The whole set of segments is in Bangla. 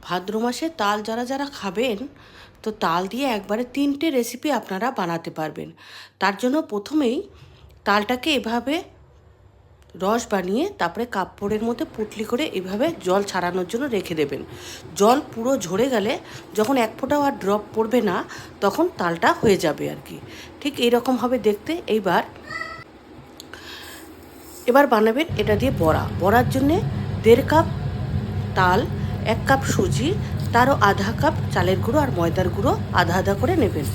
ভাদ্র মাসে তাল যারা যারা খাবেন, তো তাল দিয়ে একবারে 3টে রেসিপি আপনারা বানাতে পারবেন। তার জন্য প্রথমেই তালটাকে এভাবে রস বানিয়ে তারপরে কাপড়ের মধ্যে পুটলি করে এভাবে জল ছাড়ানোর জন্য রেখে দেবেন। জল পুরো ঝরে গেলে যখন এক ফোঁটাও আর ড্রপ পড়বে না, তখন তালটা হয়ে যাবে আর কি। ঠিক এইরকম হবে দেখতে। এবার বানাবেন এটা দিয়ে বড়া। বড়ার জন্যে 1.5 কাপ তাল, 1 কাপ সুজি, তারও আধা কাপ চালের গুঁড়ো আর ময়দার গুঁড়ো আধা আধা করে নেবেন,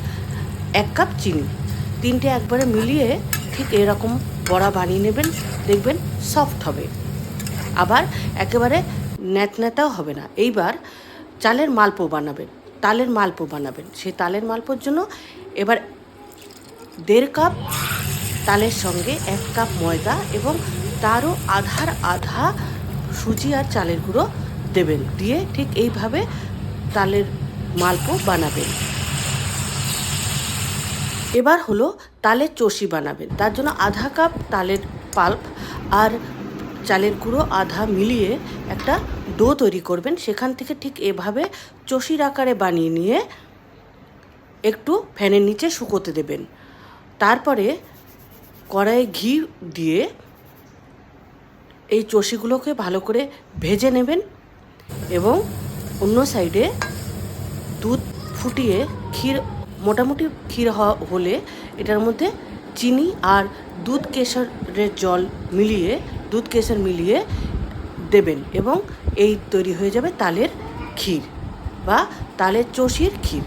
1 কাপ চিনি। 3টে একবারে মিলিয়ে ঠিক এরকম বড়া বানিয়ে নেবেন, দেখবেন সফট হবে, আবার একেবারে ন্যাতন্যাতাও হবে না। এইবার চালের মালপো বানাবেন, তালের মালপো বানাবেন। সেই তালের মালপোর জন্য এবার 1.5 কাপ তালের সঙ্গে 1 কাপ ময়দা এবং তারও আধার আধা সুজি আর চালের গুঁড়ো দেবেন, দিয়ে ঠিক এইভাবে তালের মালপো বানাবেন। এবার হলো তালের চষি বানাবেন। তার জন্য আধা কাপ তালের পাল্প আর চালের গুঁড়ো আধা মিলিয়ে একটা ডো তৈরি করবেন। সেখান থেকে ঠিক এভাবে চষির আকারে বানিয়ে নিয়ে একটু ফ্যানের নিচে শুকোতে দেবেন। তারপরে কড়াইয়ে ঘি দিয়ে এই চষিগুলোকে ভালো করে ভেজে নেবেন এবং অন্য সাইডে দুধ ফুটিয়ে মোটামুটি ক্ষীর হলে এটার মধ্যে চিনি আর দুধ কেশর মিলিয়ে দেবেন এবং এই তৈরি হয়ে যাবে তালের ক্ষীর বা তালের চষির ক্ষীর।